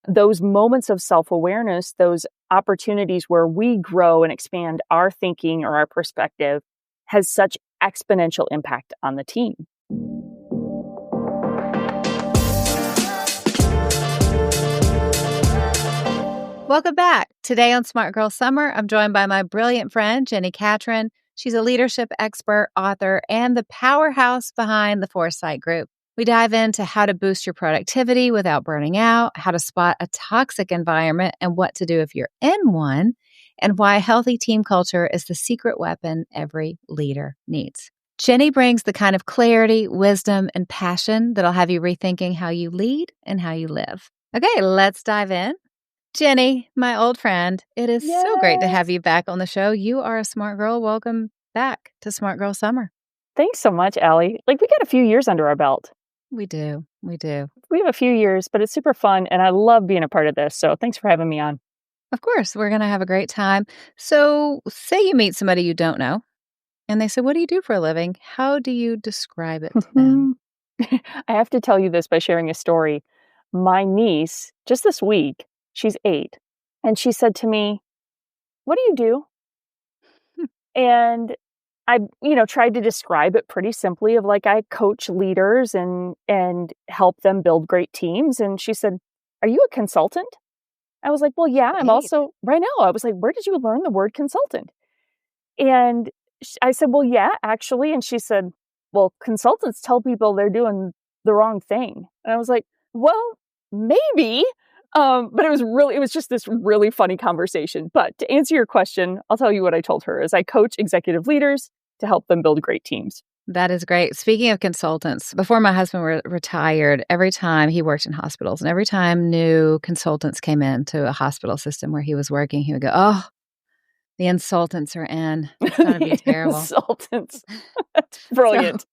those moments of self-awareness, those opportunities where we grow and expand our thinking or our perspective has such exponential impact on the team. Welcome back. Today on Smart Girl Summer, I'm joined by my brilliant friend, Jenni Catron. She's a leadership expert, author, and the powerhouse behind the Foresight Group. We dive into how to boost your productivity without burning out, how to spot a toxic environment and what to do if you're in one, and why healthy team culture is the secret weapon every leader needs. Jenni brings the kind of clarity, wisdom, and passion that'll have you rethinking how you lead and how you live. Okay, let's dive in. Jenni, my old friend, it is so great to have you back on the show. You are a smart girl. Welcome back to Smart Girl Summer. Thanks so much, Allie. We got a few years under our belt. We do. We have a few years, but it's super fun, and I love being a part of this. So thanks for having me on. Of course, we're going to have a great time. So say you meet somebody you don't know, and they say, what do you do for a living? How do you describe it to them? I have to tell you this by sharing a story. My niece, just this week, she's 8, and she said to me, what do you do? And I, tried to describe it pretty simply of I coach leaders and help them build great teams. And she said, are you a consultant? I was like, well, yeah, I'm also, right now, I was like, where did you learn the word consultant? And I said, well, yeah, actually. And she said, well, consultants tell people they're doing the wrong thing. And I was like, well, maybe. But it was just this really funny conversation. But to answer your question, I'll tell you what I told her is I coach executive leaders to help them build great teams. That is great. Speaking of consultants, before my husband retired, every time he worked in hospitals and every time new consultants came into a hospital system where he was working, he would go, oh, the insultants are in. It's going to be terrible. Insultants. That's brilliant. So,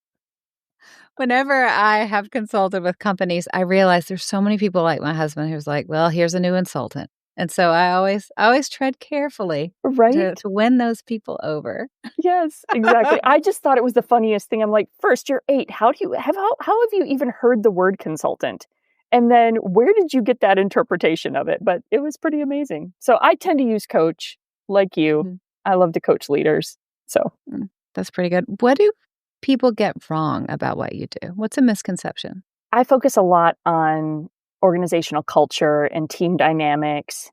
whenever I have consulted with companies, I realize there's so many people like my husband who's like, well, here's a new insultant. And so I always tread carefully to win those people over. Yes, exactly. I just thought it was the funniest thing. I'm like, first, you're 8. How have you even heard the word consultant? And then where did you get that interpretation of it? But it was pretty amazing. So I tend to use coach like you. Mm-hmm. I love to coach leaders. So that's pretty good. What do people get wrong about what you do? What's a misconception? I focus a lot on organizational culture and team dynamics.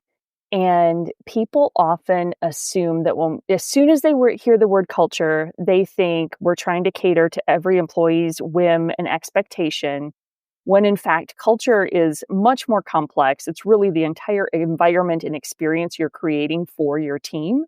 And people often assume that as soon as they hear the word culture, they think we're trying to cater to every employee's whim and expectation, when in fact, culture is much more complex. It's really the entire environment and experience you're creating for your team.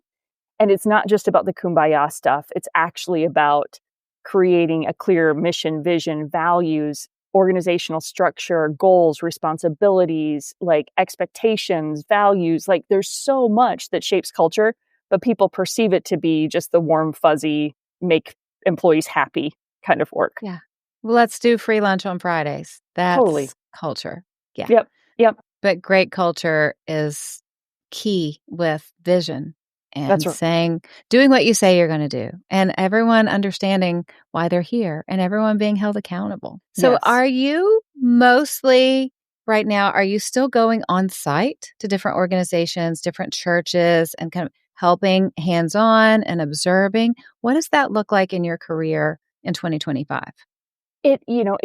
And it's not just about the kumbaya stuff. It's actually about creating a clear mission, vision, values, organizational structure, goals, responsibilities, expectations, values. There's so much that shapes culture, but people perceive it to be just the warm, fuzzy, make employees happy kind of work. Yeah. Well, let's do free lunch on Fridays. That's totally culture. Yeah. Yep. But great culture is key with vision and that's right. Doing what you say you're going to do, and everyone understanding why they're here and everyone being held accountable. So Are you mostly right now, are you still going on site to different organizations, different churches, and kind of helping hands-on and observing? What does that look like in your career in 2025? It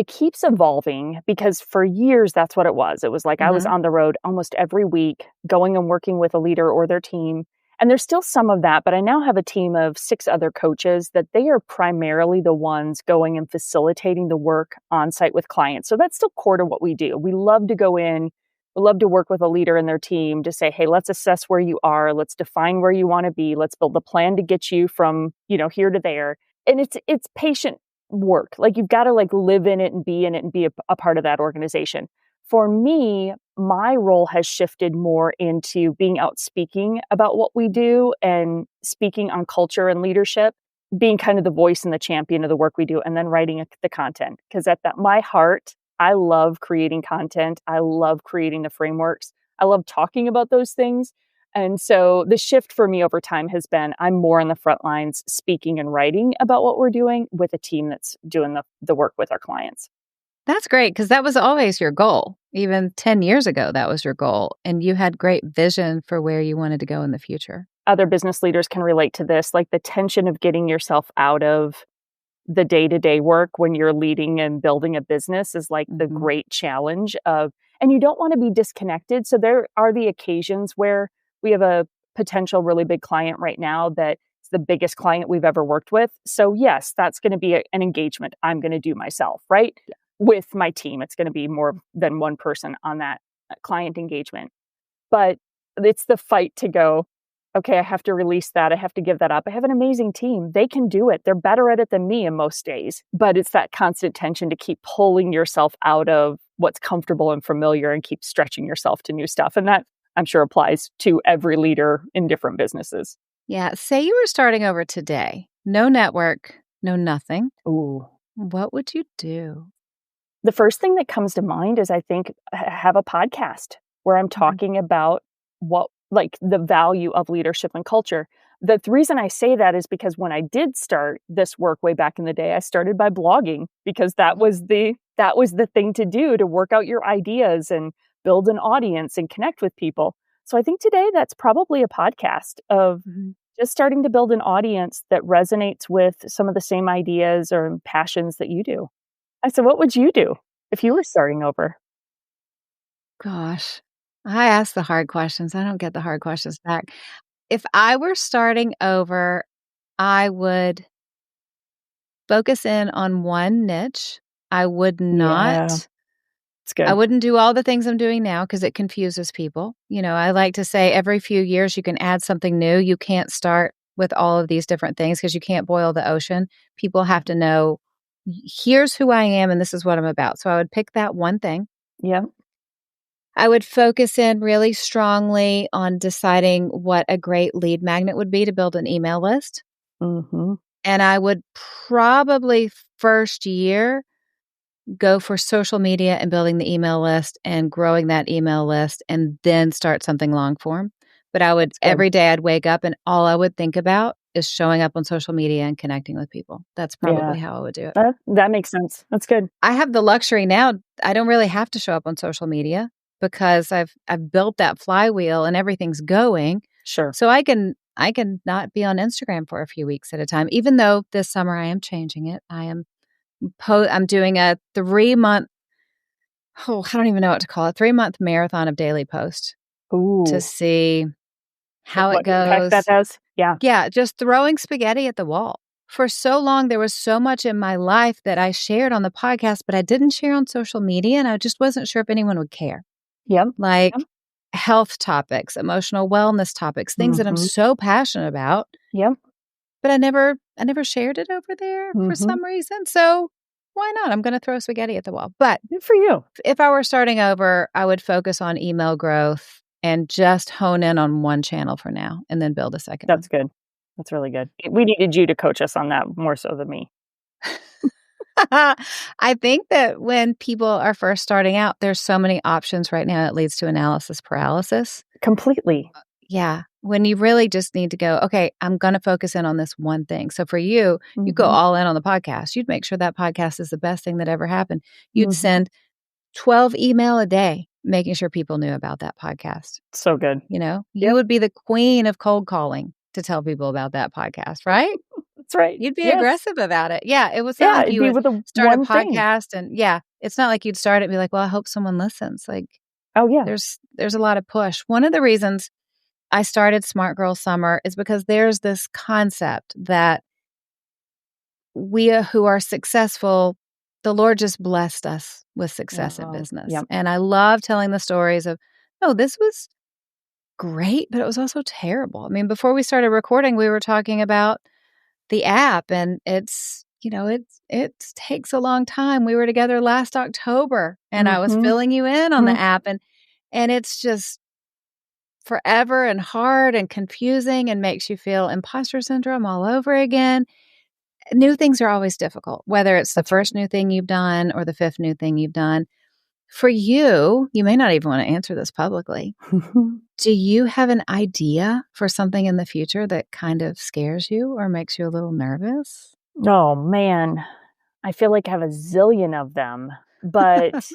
keeps evolving because for years, that's what it was. It was I was on the road almost every week, going and working with a leader or their team. And there's still some of that, but I now have a team of 6 other coaches that they are primarily the ones going and facilitating the work on site with clients. So that's still core to what we do. We love to go in, we love to work with a leader and their team to say, hey, let's assess where you are. Let's define where you want to be. Let's build a plan to get you from, here to there. And it's patient work. You've got to live in it and be a part of that organization. For me, my role has shifted more into being out speaking about what we do and speaking on culture and leadership, being kind of the voice and the champion of the work we do, and then writing the content. Because at my heart, I love creating content. I love creating the frameworks. I love talking about those things. And so the shift for me over time has been I'm more on the front lines speaking and writing about what we're doing with a team that's doing the work with our clients. That's great because that was always your goal. Even 10 years ago, that was your goal. And you had great vision for where you wanted to go in the future. Other business leaders can relate to this, like the tension of getting yourself out of the day-to-day work when you're leading and building a business is like the great challenge of, and you don't want to be disconnected. So there are the occasions where we have a potential really big client right now that is the biggest client we've ever worked with. So yes, that's going to be an engagement I'm going to do myself, right? With my team. It's going to be more than one person on that client engagement. But it's the fight to go, okay, I have to release that. I have to give that up. I have an amazing team. They can do it. They're better at it than me in most days. But it's that constant tension to keep pulling yourself out of what's comfortable and familiar and keep stretching yourself to new stuff. And that, I'm sure, applies to every leader in different businesses. Yeah. Say you were starting over today. No network, no nothing. Ooh. What would you do? The first thing that comes to mind is, I think, have a podcast where I'm talking about what, like, the value of leadership and culture. The reason I say that is because when I did start this work way back in the day, I started by blogging because that was the thing to do to work out your ideas and build an audience and connect with people. So I think today that's probably a podcast of just starting to build an audience that resonates with some of the same ideas or passions that you do. I said, what would you do if you were starting over? Gosh, I ask the hard questions. I don't get the hard questions back. If I were starting over, I would focus in on one niche. I would not. It's good. I wouldn't do all the things I'm doing now because it confuses people. You know, I like to say every few years you can add something new. You can't start with all of these different things because you can't boil the ocean. People have to know, here's who I am and this is what I'm about. So I would pick that one thing. Yeah. I would focus in really strongly on deciding what a great lead magnet would be to build an email list. And I would probably first year go for social media and building the email list and growing that email list and then start something long form. But I would, every day I'd wake up and all I would think about is showing up on social media and connecting with people. That's probably how I would do it. That makes sense. That's good. I have the luxury now. I don't really have to show up on social media because I've built that flywheel and everything's going. Sure. So I can not be on Instagram for a few weeks at a time, even though this summer I am changing it. I'm doing a 3-month, I don't even know what to call it, 3-month marathon of daily post to see how it goes. Impact that has? Yeah. Yeah, just throwing spaghetti at the wall. For so long, there was so much in my life that I shared on the podcast, but I didn't share on social media, and I just wasn't sure if anyone would care. Yep. Like health topics, emotional wellness topics, things that I'm so passionate about. Yep. But I never shared it over there for some reason. So why not? I'm going to throw spaghetti at the wall. But good for you. If I were starting over, I would focus on email growth and just hone in on one channel for now and then build a second. That's good. That's really good. We needed you to coach us on that more so than me. I think that when people are first starting out, there's so many options right now that leads to analysis paralysis. Completely. Yeah. When you really just need to go, okay, I'm going to focus in on this one thing. So for you, you go all in on the podcast. You'd make sure that podcast is the best thing that ever happened. You'd send 12 email a day, making sure people knew about that podcast. So good. You know, you would be the queen of cold calling to tell people about that podcast, right? That's right. You'd be aggressive about it. Yeah. It was not like you would start a podcast and it's not like you'd start it and be like, well, I hope someone listens. Like, there's a lot of push. One of the reasons I started Smart Girl Summer is because there's this concept that we who are successful, the Lord just blessed us with success in business. And I love telling the stories of, oh, this was great, but it was also terrible. I mean, before we started recording, we were talking about the app and it's, you know, it takes a long time. We were together last October and I was filling you in on the app and it's just forever and hard and confusing and makes you feel imposter syndrome all over again. New things are always difficult, whether it's the first new thing you've done or the 5th new thing you've done. For you, you may not even want to answer this publicly. Do you have an idea for something in the future that kind of scares you or makes you a little nervous? Oh, man. I feel like I have a zillion of them. but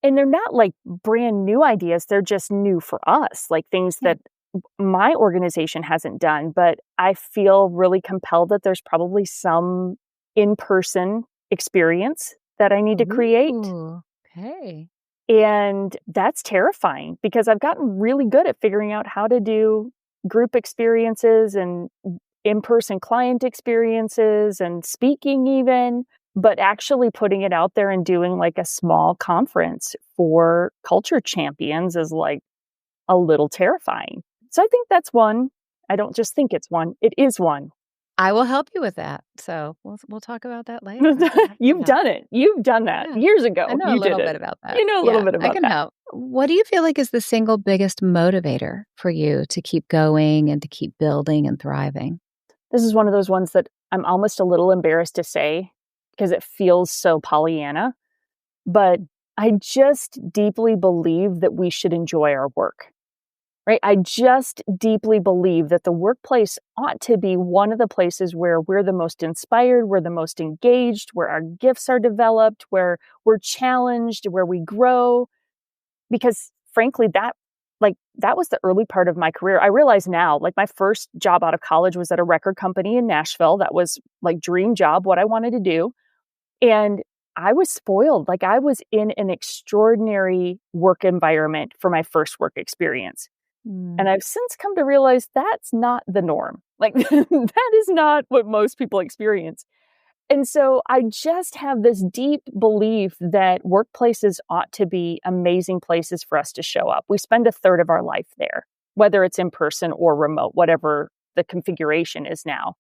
and they're not like brand new ideas. They're just new for us, like things that my organization hasn't done. But I feel really compelled that there's probably some in-person experience that I need to create. Ooh, okay. And that's terrifying because I've gotten really good at figuring out how to do group experiences and in-person client experiences and speaking even, but actually putting it out there and doing like a small conference for culture champions is like a little terrifying. So I think that's one. I don't just think it's one. It is one. I will help you with that. So we'll talk about that later. You've done it. You've done that years ago. I know You a little did bit it. about that. You know a little bit I about can that. help. What do you feel like is the single biggest motivator for you to keep going and to keep building and thriving? This is one of those ones that I'm almost a little embarrassed to say because it feels so Pollyanna, but I just deeply believe that we should enjoy our work, right? I just deeply believe that the workplace ought to be one of the places where we're the most inspired, we're the most engaged, where our gifts are developed, where we're challenged, where we grow. Because frankly, that was the early part of my career. I realize now, like my first job out of college was at a record company in Nashville. That was like dream job, what I wanted to do. And I was spoiled. Like I was in an extraordinary work environment for my first work experience. And I've since come to realize that's not the norm. Like that is not what most people experience. And so I just have this deep belief that workplaces ought to be amazing places for us to show up. We spend a third of our life there, whether it's in person or remote, whatever the configuration is now.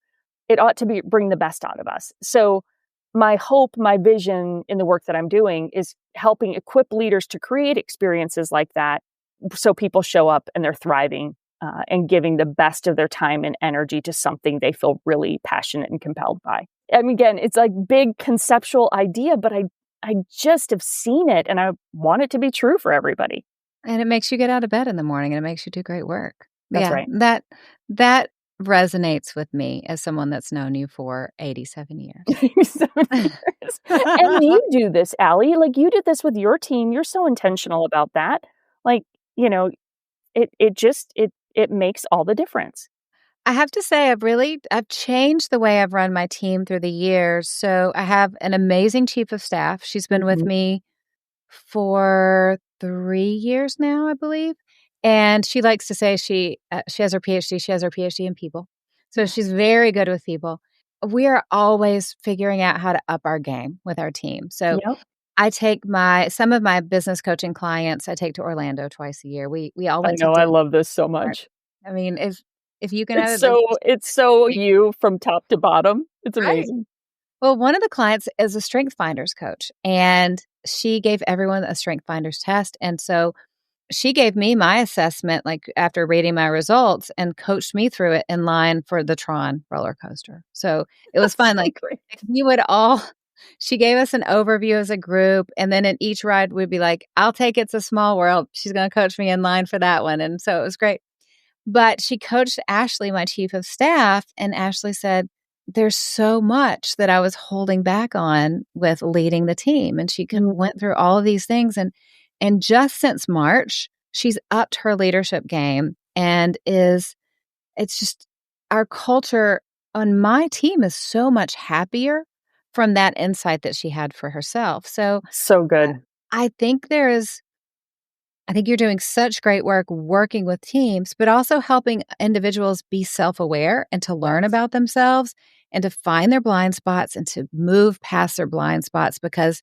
It ought to be bring the best out of us. So my hope, my vision in the work that I'm doing is helping equip leaders to create experiences like that so people show up and they're thriving and giving the best of their time and energy to something they feel really passionate and compelled by. I mean, again, it's like big conceptual idea, but I just have seen it and I want it to be true for everybody. And it makes you get out of bed in the morning and it makes you do great work. That's right. That resonates with me as someone that's known you for 87 years. 87 years. And you do this, Allie. Like you did this with your team. You're so intentional about that. Like, you know, it makes all the difference. I have to say, I've changed the way I've run my team through the years. So I have an amazing chief of staff. She's been with me for 3 years now, I believe. And she likes to say she has her PhD. She has her PhD in people. So she's very good with people. We are always figuring out how to up our game with our team. So I take some of my business coaching clients, I take to Orlando twice a year. We all went I know, to I love this so much. I mean, if you can it's so you from top to bottom. It's amazing. Right. Well, one of the clients is a Strength Finders coach, and she gave everyone a Strength Finders test. And so she gave me my assessment, like after reading my results, and coached me through it in line for the Tron roller coaster. So it was fun. Like she gave us an overview as a group. And then in each ride, we'd be like, I'll take It's a Small World. She's going to coach me in line for that one. And so it was great. But she coached Ashley, my chief of staff, and Ashley said, there's so much that I was holding back on with leading the team. And she went through all of these things. And just since March, she's upped her leadership game and it's just our culture on my team is so much happier from that insight that she had for herself. So good. I think you're doing such great work working with teams, but also helping individuals be self-aware and to learn about themselves and to find their blind spots and to move past their blind spots. Because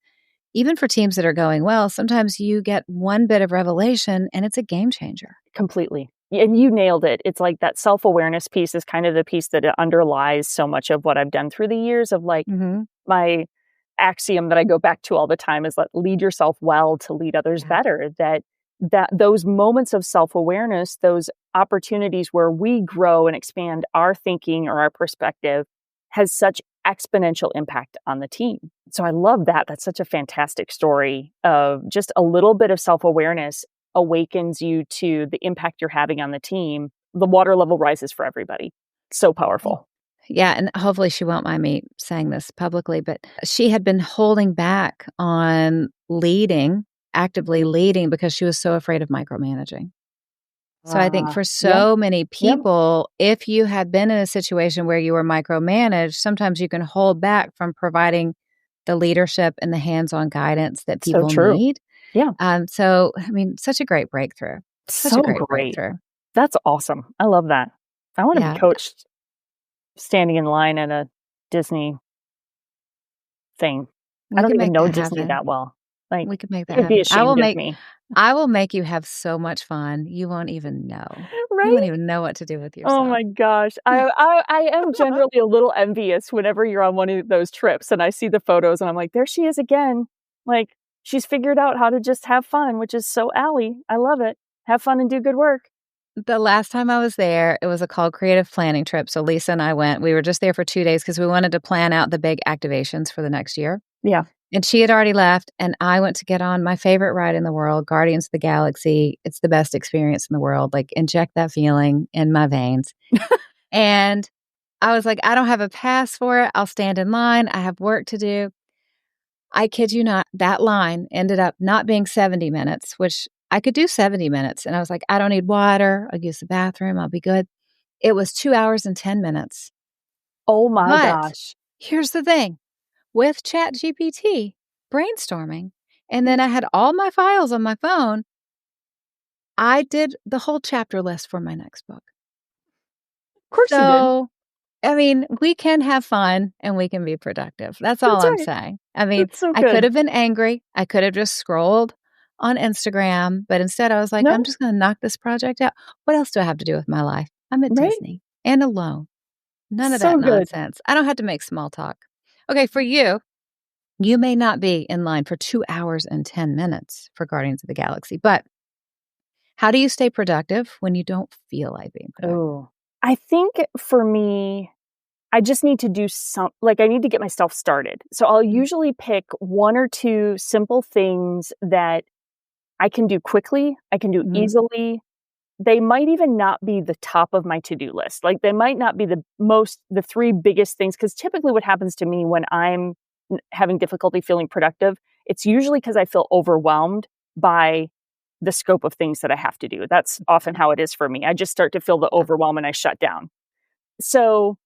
even for teams that are going well, sometimes you get one bit of revelation and it's a game changer. Completely. And you nailed it. It's like that self-awareness piece is kind of the piece that underlies so much of what I've done through the years of like my axiom that I go back to all the time is like lead yourself well to lead others better. That those moments of self-awareness, those opportunities where we grow and expand our thinking or our perspective has such exponential impact on the team. So I love that. That's such a fantastic story of just a little bit of self-awareness awakens you to the impact you're having on the team. The water level rises for everybody. So powerful. Yeah, and hopefully she won't mind me saying this publicly, but she had been holding back on leading, actively leading, because she was so afraid of micromanaging. So I think for Yep, so many yep. people, if you had been in a situation where you were micromanaged, sometimes you can hold back from providing the leadership and the hands-on guidance that So people true. need. Yeah. So, I mean, such a great breakthrough. Such a So great great. breakthrough. That's awesome. I love that. I want to be Yeah, coached standing in line at a Disney thing. I we don't can even make know that Disney happen. that well. Like, We can make that I'd be happen. ashamed of me. I will make you have so much fun. You won't even know. You won't Right? even know what to do with Oh yourself. my gosh. I am generally a little envious whenever you're on one of those trips and I see the photos and I'm like, "There she is again." Like, she's figured out how to just have fun, which is so Allie. I love it. Have fun and do good work. The last time I was there, it was a called creative planning trip. So Lisa and I went. We were just there for 2 days because we wanted to plan out the big activations for the next year. Yeah. And she had already left, and I went to get on my favorite ride in the world, Guardians of the Galaxy. It's the best experience in the world. Like, inject that feeling in my veins. And I was like, I don't have a pass for it. I'll stand in line. I have work to do. I kid you not, that line ended up not being 70 minutes, which I could do 70 minutes. And I was like, I don't need water. I'll use the bathroom. I'll be good. It was 2 hours and 10 minutes. Oh my But gosh. here's the thing, with ChatGPT brainstorming, and then I had all my files on my phone, I did the whole chapter list for my next book. Of course you did. So, I mean, we can have fun and we can be productive. That's all That's I'm right. saying. I mean, That's so I could good. have been angry. I could have just scrolled on Instagram, but instead I was like, I'm No? just going to knock this project out. What else do I have to do with my life? I'm at Right? Disney and alone. None of that So good. nonsense. I don't have to make small talk. Okay, for you, you may not be in line for 2 hours and 10 minutes for Guardians of the Galaxy, but how do you stay productive when you don't feel like being productive? Oh. I think for me, I just need to do like, I need to get myself started. So I'll Mm, usually pick 1 or 2 simple things that I can do quickly, I can do mhm, easily. They might even not be the top of my to-do list. Like, they might not be the 3 biggest things. Because typically what happens to me when I'm having difficulty feeling productive, it's usually because I feel overwhelmed by the scope of things that I have to do. That's often how it is for me. I just start to feel the yeah, overwhelm and I shut down. So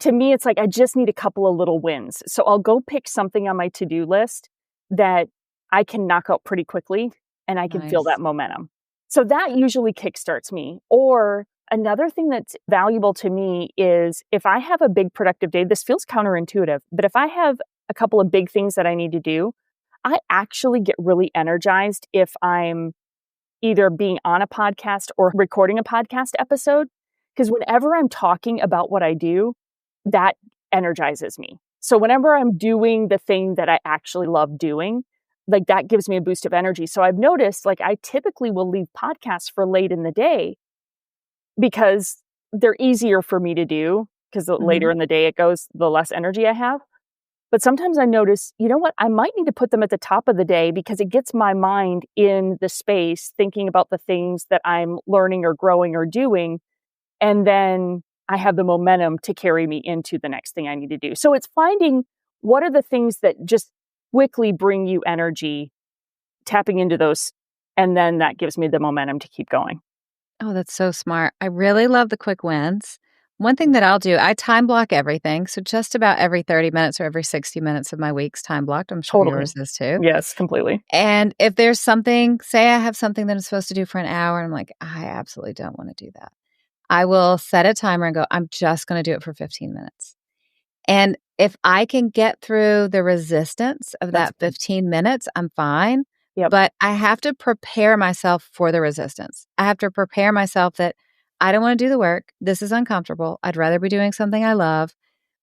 to me, it's like I just need a couple of little wins. So I'll go pick something on my to-do list that I can knock out pretty quickly and I can feel nice. that momentum. So that usually kickstarts me. Or another thing that's valuable to me is if I have a big productive day, this feels counterintuitive, but if I have a couple of big things that I need to do, I actually get really energized if I'm either being on a podcast or recording a podcast episode. Because whenever I'm talking about what I do, that energizes me. So whenever I'm doing the thing that I actually love doing, like that gives me a boost of energy. So I've noticed like I typically will leave podcasts for late in the day because they're easier for me to do because the later Mhm. in the day it goes, the less energy I have. But sometimes I notice, you know what? I might need to put them at the top of the day because it gets my mind in the space thinking about the things that I'm learning or growing or doing. And then I have the momentum to carry me into the next thing I need to do. So it's finding what are the things that just quickly bring you energy, tapping into those. And then that gives me the momentum to keep going. Oh, that's so smart. I really love the quick wins. One thing that I'll do, I time block everything. So just about every 30 minutes or every 60 minutes of my week's time blocked. I'm sure Totally. yours is too. Yes, completely. And if there's something, say I have something that I'm supposed to do for an hour, and I'm like, I absolutely don't want to do that. I will set a timer and go, I'm just going to do it for 15 minutes. And if I can get through the resistance of That's that good. 15 minutes, I'm fine. Yep. But I have to prepare myself for the resistance. I have to prepare myself that I don't want to do the work. This is uncomfortable. I'd rather be doing something I love.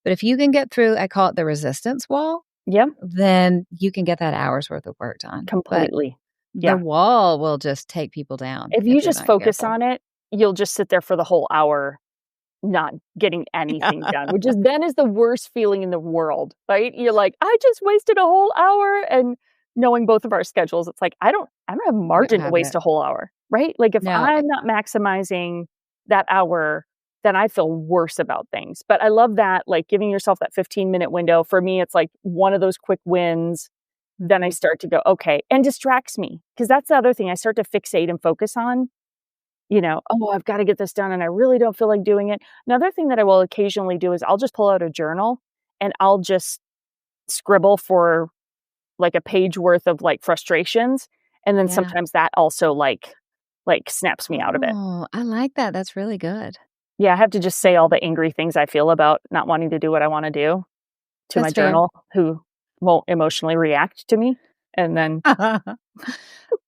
But if you can get through, I call it the resistance wall, Yep. then you can get that hour's worth of work done. But Completely. the Yeah. wall will just take people down If you if you're just not focus careful. on it, you'll just sit there for the whole hour not getting anything done, which is then is the worst feeling in the world, right? You're like, "I just wasted a whole hour," and knowing both of our schedules, it's like, I don't have You don't margin to have waste it. a whole hour, right? Like, if No, I'm not maximizing that hour, then I feel worse about things. But I love that, like giving yourself that 15-minute window. For me, it's like one of those quick wins. Then I start to go, okay, and distracts me. Because that's the other thing. I start to fixate and focus on, oh, I've got to get this done and I really don't feel like doing it. Another thing that I will occasionally do is I'll just pull out a journal and I'll just scribble for like a page worth of like frustrations. And then Yeah. sometimes that also like snaps me out of it. Oh, I like that. That's really good. Yeah, I have to just say all the angry things I feel about not wanting to do what I want to do to my That's fair. journal, who won't emotionally react to me. And then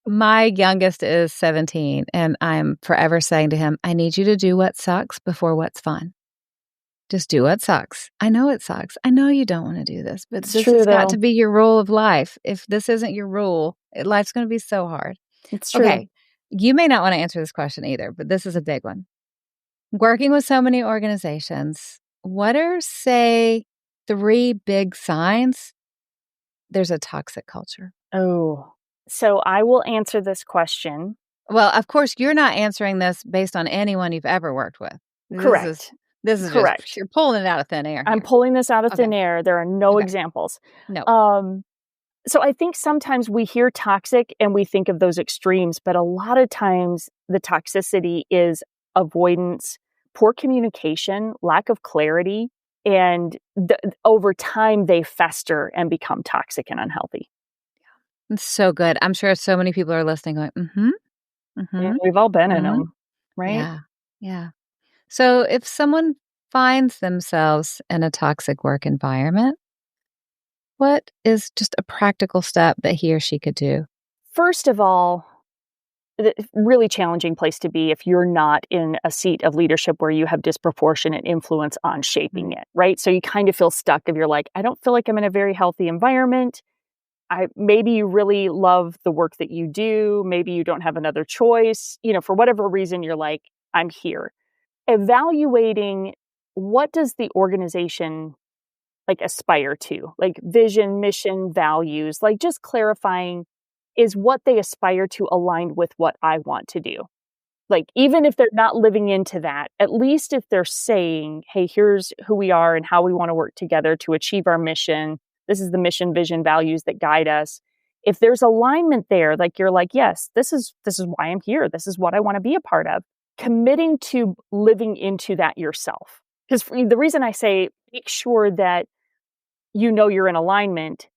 My youngest is 17, and I'm forever saying to him, I need you to do what sucks before what's fun. Just do what sucks. I know it sucks. I know you don't want to do this, but it's this true has got though. to be your rule of life. If this isn't your rule, life's going to be so hard. It's true. Okay. You may not want to answer this question either, but this is a big one. Working with so many organizations, what are, say, 3 big signs there's a toxic culture? Oh, so I will answer this question. Well, of course, you're not answering this based on anyone you've ever worked with. Correct. This is Correct. just, you're pulling it out of thin air I'm here. pulling this out of thin air. There are no examples. No. So I think sometimes we hear toxic and we think of those extremes, but a lot of times the toxicity is avoidance, poor communication, lack of clarity, and over time they fester and become toxic and unhealthy. It's so good. I'm sure so many people are listening going, And we've all been in them, right? Yeah. Yeah. So if someone finds themselves in a toxic work environment, what is just a practical step that he or she could do? First of all, really challenging place to be if you're not in a seat of leadership where you have disproportionate influence on shaping it, right? So you kind of feel stuck if you're like, I don't feel like I'm in a very healthy environment. Maybe you really love the work that you do. Maybe you don't have another choice. For whatever reason, you're like, I'm here. Evaluating what does the organization like aspire to, like vision, mission, values, like just clarifying, is what they aspire to aligned with what I want to do? Like, even if they're not living into that, at least if they're saying, hey, here's who we are and how we want to work together to achieve our mission. This is the mission, vision, values that guide us. If there's alignment there, like you're like, yes, this is why I'm here. This is what I want to be a part of. Committing to living into that yourself. Because the reason I say make sure that you're in alignment,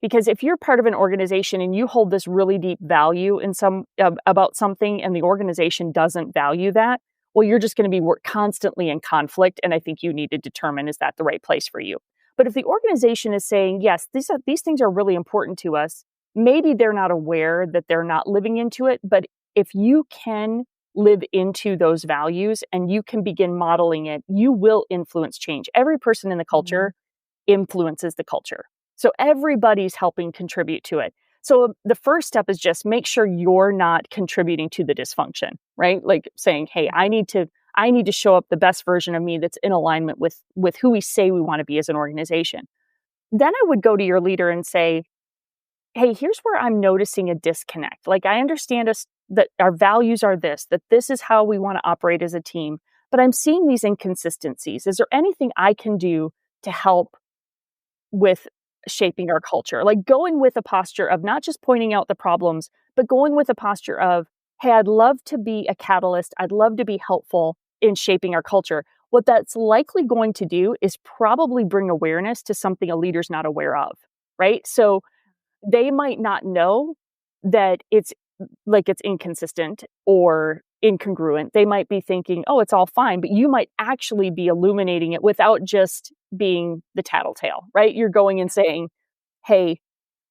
because if you're part of an organization and you hold this really deep value in about something and the organization doesn't value that, well, you're just going to be constantly in conflict. And I think you need to determine, is that the right place for you? But if the organization is saying, yes, these things are really important to us, maybe they're not aware that they're not living into it. But if you can live into those values and you can begin modeling it, you will influence change. Every person in the culture influences the culture. So everybody's helping contribute to it. So the first step is just make sure you're not contributing to the dysfunction, right? Like saying, hey, I need to show up the best version of me that's in alignment with who we say we want to be as an organization. Then I would go to your leader and say, hey, here's where I'm noticing a disconnect. Like, I understand that our values are that this is how we want to operate as a team, but I'm seeing these inconsistencies. Is there anything I can do to help with shaping our culture? Like going with a posture of not just pointing out the problems, but going with a posture of, hey, I'd love to be a catalyst. I'd love to be helpful in shaping our culture. What that's likely going to do is probably bring awareness to something a leader's not aware of, right? So they might not know that it's inconsistent or incongruent. They might be thinking, oh, it's all fine, but you might actually be illuminating it without just being the tattletale, right? You're going and saying, hey,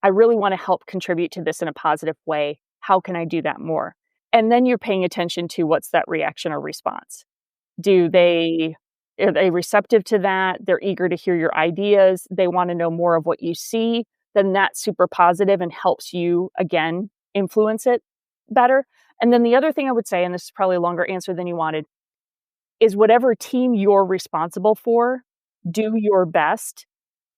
I really want to help contribute to this in a positive way. How can I do that more? And then you're paying attention to what's that reaction or response. Are they receptive to that? They're eager to hear your ideas. They want to know more of what you see. Then that's super positive and helps you, again, influence it better. And then the other thing I would say, and this is probably a longer answer than you wanted, is whatever team you're responsible for, do your best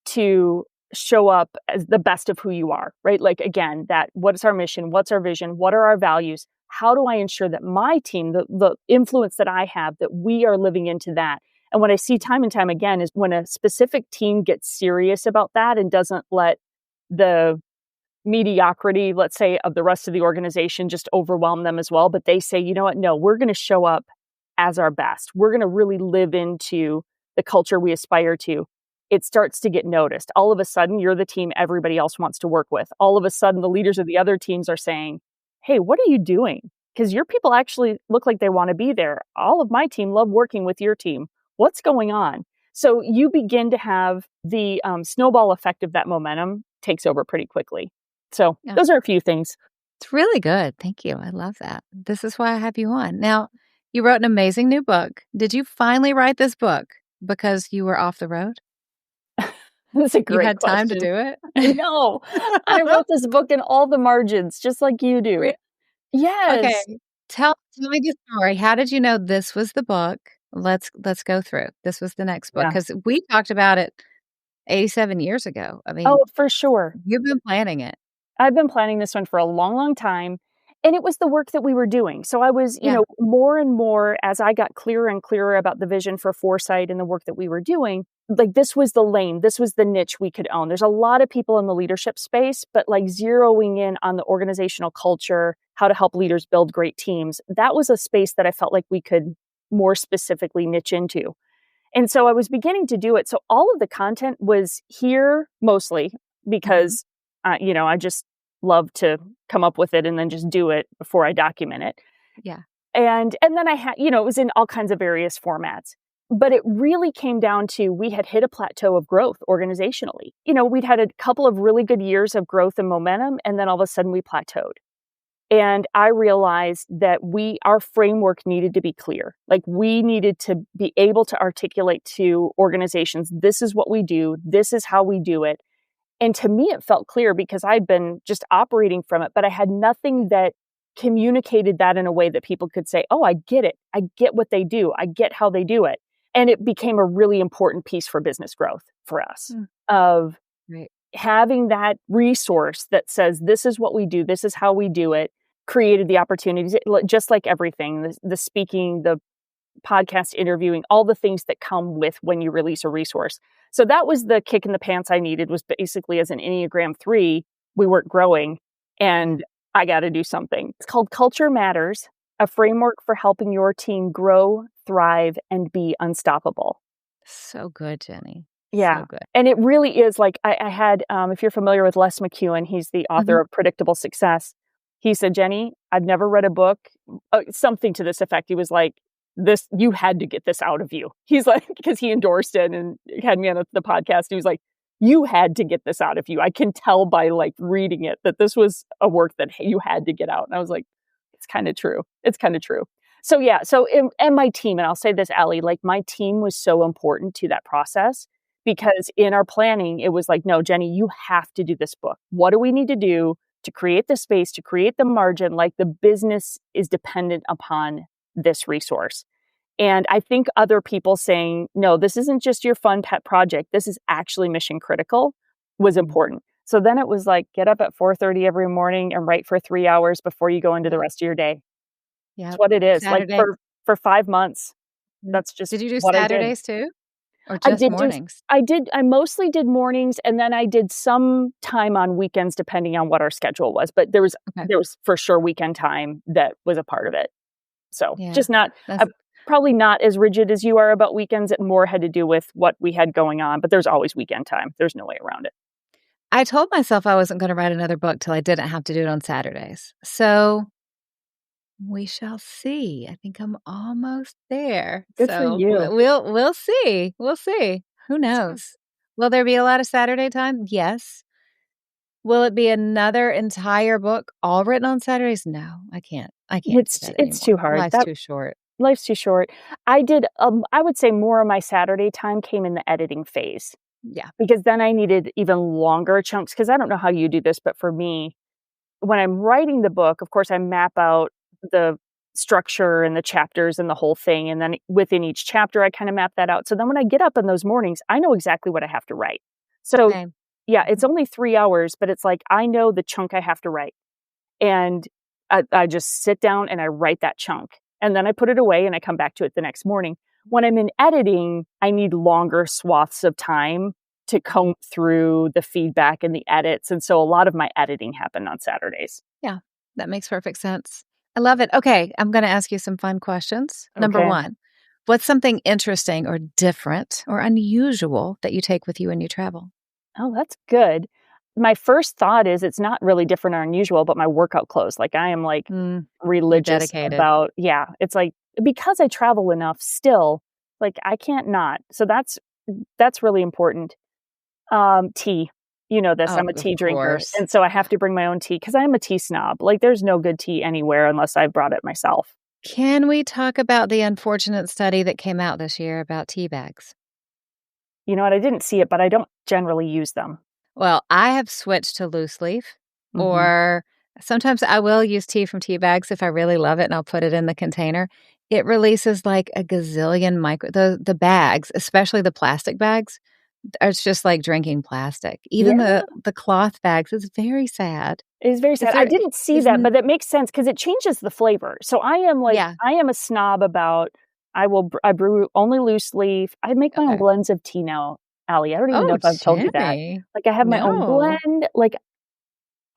to show up as the best of who you are, right? Like, again, what is our mission? What's our vision? What are our values? how do I ensure that my team, the influence that I have, that we are living into that? And what I see time and time again is when a specific team gets serious about that and doesn't let the mediocrity, let's say, of the rest of the organization just overwhelm them as well. But they say, you know what? No, we're going to show up as our best. We're going to really live into the culture we aspire to. It starts to get noticed. All of a sudden, you're the team everybody else wants to work with. All of a sudden, the leaders of the other teams are saying, hey, what are you doing? Because your people actually look like they want to be there. All of my team love working with your team. What's going on? So you begin to have the snowball effect of that momentum takes over pretty quickly. So those are a few things. It's really good. Thank you. I love that. This is why I have you on. Now, you wrote an amazing new book. Did you finally write this book because you were off the road? That's a great You had time to question. do it? No, I wrote this book in all the margins, just like you do. Re- Yes. Okay. Tell me the story. How did you know this was the book? Let's go through. This was the next book Yeah. because we talked about it 87 years ago. I mean, Oh, for sure. you've been planning it. I've been planning this one for a long, long time. And it was the work that we were doing. So I was, more and more as I got clearer and clearer about the vision for Foresight and the work that we were doing, like this was the lane, this was the niche we could own. There's a lot of people in the leadership space, but like zeroing in on the organizational culture, how to help leaders build great teams, that was a space that I felt like we could more specifically niche into. And so I was beginning to do it. So all of the content was here mostly because, I just love to come up with it and then just do it before I document it. Yeah. And then I had, it was in all kinds of various formats. But it really came down to we had hit a plateau of growth organizationally. We'd had a couple of really good years of growth and momentum, and then all of a sudden we plateaued. And I realized that our framework needed to be clear. Like we needed to be able to articulate to organizations, this is what we do, this is how we do it. And to me, it felt clear because I'd been just operating from it, but I had nothing that communicated that in a way that people could say, oh, I get it. I get what they do. I get how they do it. And it became a really important piece for business growth for us of having that resource that says, this is what we do. This is how we do it. Created the opportunities, just like everything, the speaking, the podcast interviewing, all the things that come with when you release a resource. So that was the kick in the pants I needed, was basically as an Enneagram 3, we weren't growing and I got to do something. It's called Culture Matters, a framework for helping your team grow, thrive, and be unstoppable. So good, Jenni. Yeah. So good. And it really is like I had, if you're familiar with Les McEwen, he's the author of Predictable Success. He said, Jenni, I've never read a book, something to this effect. He was like, you had to get this out of you. He's like, because he endorsed it and had me on the podcast. He was like, you had to get this out of you. I can tell by like reading it that this was a work that you had to get out. And I was like, it's kind of true. It's kind of true. So yeah. So, and my team, and I'll say this, Allie, like my team was so important to that process because in our planning, it was like, no, Jenni, you have to do this book. What do we need to do to create the space, to create the margin? Like the business is dependent upon this resource. And I think other people saying, no, this isn't just your fun pet project. This is actually mission critical was important. So then it was like, get up at 4:30 every morning and write for 3 hours before you go into the rest of your day. Yeah, that's what it is. Saturday. Like for 5 months, that's just Did you do what Saturdays too? Or just mornings? I mostly did mornings, and then I did some time on weekends depending on what our schedule was. But there was for sure weekend time that was a part of it. So just not probably not as rigid as you are about weekends. It more had to do with what we had going on, but there's always weekend time. There's no way around it. I told myself I wasn't going to write another book till I didn't have to do it on Saturdays. So we shall see. I think I'm almost there. Good for you. We'll see. We'll see. Who knows? Will there be a lot of Saturday time? Yes. Will it be another entire book all written on Saturdays? No, I can't. It's too hard. Life's too short. Life's too short. I did, I would say more of my Saturday time came in the editing phase. Yeah. Because then I needed even longer chunks. Because I don't know how you do this, but for me, when I'm writing the book, of course, I map out the structure and the chapters and the whole thing. And then within each chapter, I kind of map that out. So then when I get up in those mornings, I know exactly what I have to write. So yeah, it's only 3 hours, but it's like, I know the chunk I have to write. And I just sit down and I write that chunk. And then I put it away and I come back to it the next morning. When I'm in editing, I need longer swaths of time to comb through the feedback and the edits. And so a lot of my editing happened on Saturdays. Yeah, that makes perfect sense. I love it. Okay, I'm going to ask you some fun questions. Number Okay. one, what's something interesting or different or unusual that you take with you when you travel? Oh, that's good. My first thought is it's not really different or unusual, but my workout clothes. Like I am like You're religious dedicated. about, yeah, it's like because I travel enough still, like I can't not. So that's really important. Tea. You know this, Oh, I'm a of tea drinker. course. And so I have to bring my own tea because I am a tea snob. Like there's no good tea anywhere unless I brought it myself. Can we talk about the unfortunate study that came out this year about tea bags? You know what? I didn't see it, but I don't generally use them. Well, I have switched to loose leaf, Mhm. or sometimes I will use tea from tea bags if I really love it and I'll put it in the container. It releases like a gazillion the bags, especially the plastic bags. It's just like drinking plastic. Even Yeah. the cloth bags, it's very sad. It is very Is sad. I there didn't see that, isn't but that makes sense because it changes the flavor. So Yeah, I am a snob about I brew only loose leaf. I make my own okay. blends of tea now, Allie. I don't even know Oh, if I've told you that. Jenny. Like, I have my own No. blend, like,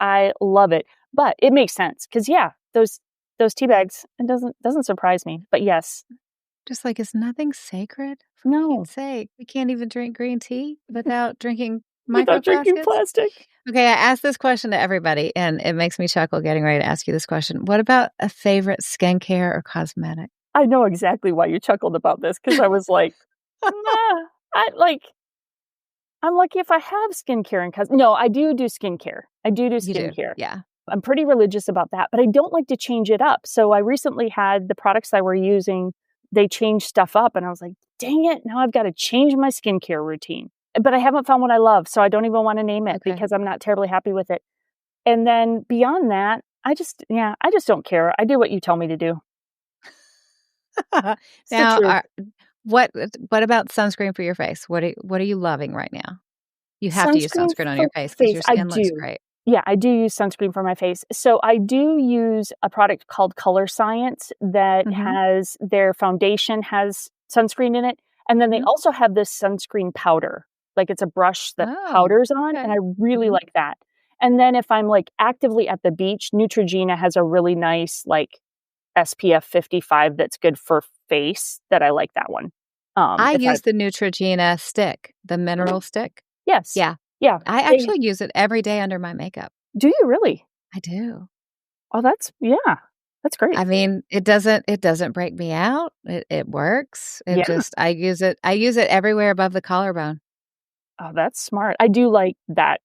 I love it. But it makes sense because yeah, those tea bags, it doesn't surprise me. But yes. Just like, is nothing sacred? For No, Pete's sake. We can't even drink green tea without drinking without drinking microplastics? plastic. Okay, I ask this question to everybody, and it makes me chuckle getting ready to ask you this question. What about a favorite skincare or cosmetic? I know exactly why you chuckled about this because I was like, "Nah." I like I'm lucky if I have skincare and cos no, I do skincare. I do You do, skincare. yeah. I'm pretty religious about that, but I don't like to change it up. So I recently had the products I were using, they changed stuff up and I was like, "Dang it, now I've gotta change my skincare routine." But I haven't found what I love, so I don't even wanna name it Okay. because I'm not terribly happy with it. And then beyond that, I just don't care. I do what you tell me to do. It's the Now, truth. what about sunscreen for your face? What are you loving right now? You have to use Sunscreen sunscreen on for your face because face, your I skin looks do. great. Yeah, I do use sunscreen for my face. So I do use a product called Color Science that Mhm, has their foundation has sunscreen in it, and then they mhm. also have this sunscreen powder. Like it's a brush that Oh, powders on, and okay. I really Mhm. like that. And then if I'm like actively at the beach, Neutrogena has a really nice like SPF 55 that's good for face that I like that one. I If I use the Neutrogena stick, the mineral stick. yes. Yeah. Yeah. I They actually use it every day under my makeup. do you really? I do. Oh, that's yeah. That's great. I mean, it doesn't break me out. It works. It Yeah. just I use it everywhere above the collarbone. Oh, that's smart. I do like that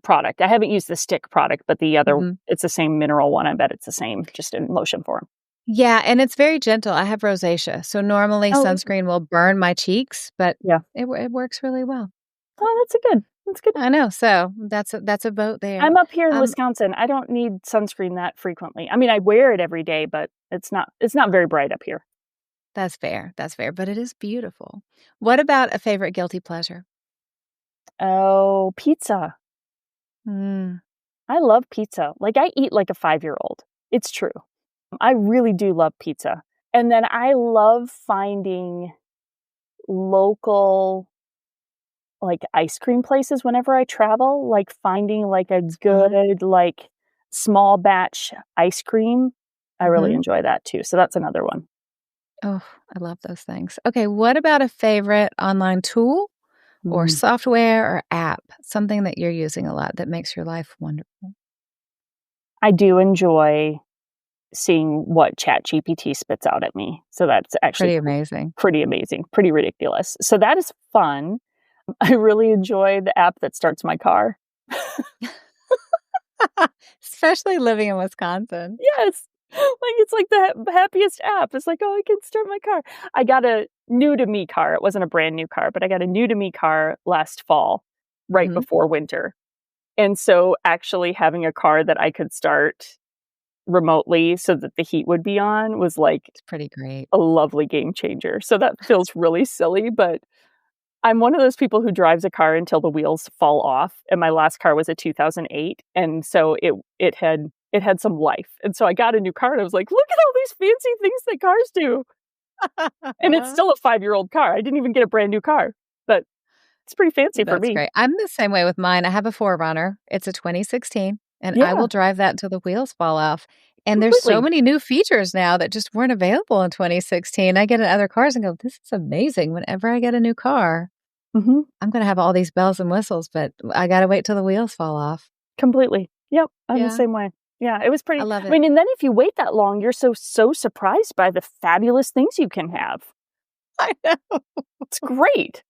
product. I haven't used the stick product, but the other Mhm. it's the same mineral one. I bet it's the same, just in lotion form. Yeah, and it's very gentle. I have rosacea, so normally Oh, sunscreen will burn my cheeks, but yeah. it works really well. Oh, that's a good. That's good. I know, so that's a vote there. I'm up here in Um, Wisconsin. I don't need sunscreen that frequently. I mean, I wear it every day, but it's not very bright up here. that's fair, but it is beautiful. What about a favorite guilty pleasure? Oh, pizza. Mm, I love pizza. Like I eat like a 5-year-old. It's true. I really do love pizza. And then I love finding local like, ice cream places whenever I travel, like, finding, like, a it's fun. good, like, small batch ice cream, I really Mhm. enjoy that too, so that's another one. Oh, I love those things. Okay, what about a favorite online tool or Mm. software or app? Something that you're using a lot that makes your life wonderful. I do enjoy seeing what ChatGPT spits out at me, so that's actually Pretty amazing. pretty amazing, pretty ridiculous, so that is fun. I really enjoy the app that starts my car. Especially living in Wisconsin. Yes. Like, it's like the happiest app. It's like, "Oh, I can start my car." I got a new to me car. It wasn't a brand new car, but I got a new to me car last fall, right Mhm. before winter. And so actually having a car that I could start remotely so that the heat would be on was like It's pretty great. a lovely game changer. So that feels really silly, but I'm one of those people who drives a car until the wheels fall off, and my last car was a 2008, and so it had it had some life. And so I got a new car and I was like, look at all these fancy things that cars do. And it's still a 5-year-old car. I didn't even get a brand new car, but it's pretty fancy for That's me. great. I'm the same way with mine. I have a 4Runner. It's a 2016, and I Yeah, will drive that until the wheels fall off. And there's so completely. many new features now that just weren't available in 2016. I get in other cars and go, this is amazing. Whenever I get a new car, Mhm. I'm going to have all these bells and whistles, but I got to wait till the wheels fall off. Completely. Yep, I'm the Yeah, same way. Yeah, it was I pretty love I it. mean, and then if you wait that long, you're so surprised by the fabulous things you can have. I know. It's great.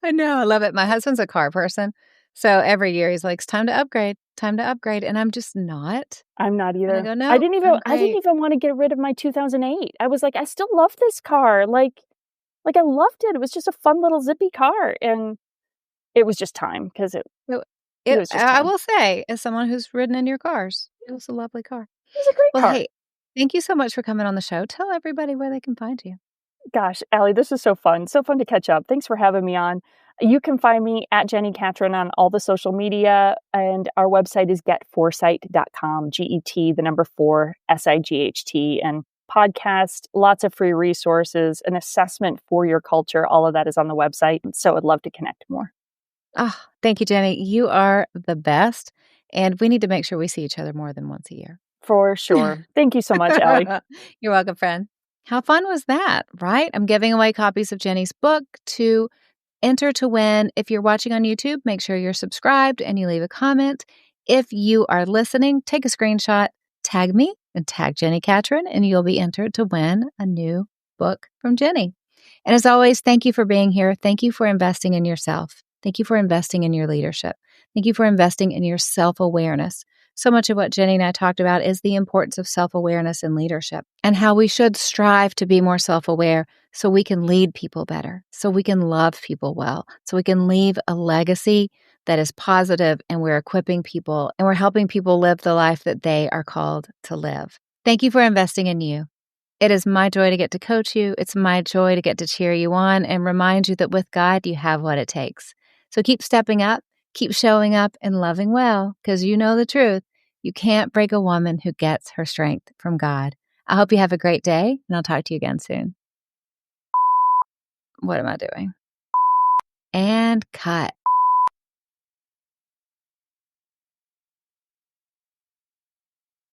I know. I love it. My husband's a car person. So every year he's like, it's time to upgrade, time to upgrade. And I'm just not. I'm not And I either. go, no, I'm I didn't great. even wanna get rid of my 2008. I was like, "I still love this car." Like, I loved it. It was just a fun little zippy car, and it was just time because So it was just I time. will say, as someone who's ridden in your cars, it was a lovely car. It was a great Well, car. hey, thank you so much for coming on the show. Tell everybody where they can find you. Gosh, Allie, this is so fun. So fun to catch up. Thanks for having me on. You can find me at Jenni Catron on all the social media, and our website is getforesight.com, GET, the number 4, SIGHT, and podcast, lots of free resources, an assessment for your culture. All of that is on the website. So I'd love to connect more. Oh, thank you, Jenny. You are the best. And we need to make sure we see each other more than once a year. For sure. Thank you so much, Allie. You're welcome, friend. How fun was that, right? I'm giving away copies of Jenny's book to enter to win. If you're watching on YouTube, make sure you're subscribed and you leave a comment. If you are listening, take a screenshot, tag me and tag Jenni Catron, and you'll be entered to win a new book from Jenny. And as always, thank you for being here. Thank you for investing in yourself. Thank you for investing in your leadership. Thank you for investing in your self-awareness. So much of what Jenny and I talked about is the importance of self-awareness in leadership and how we should strive to be more self-aware so we can lead people better, so we can love people well, so we can leave a legacy that is positive and we're equipping people and we're helping people live the life that they are called to live. Thank you for investing in you. It is my joy to get to coach you. It's my joy to get to cheer you on and remind you that with God, you have what it takes. So keep stepping up, keep showing up and loving well, because you know the truth. You can't break a woman who gets her strength from God. I hope you have a great day, and I'll talk to you again soon. What am I doing? And cut.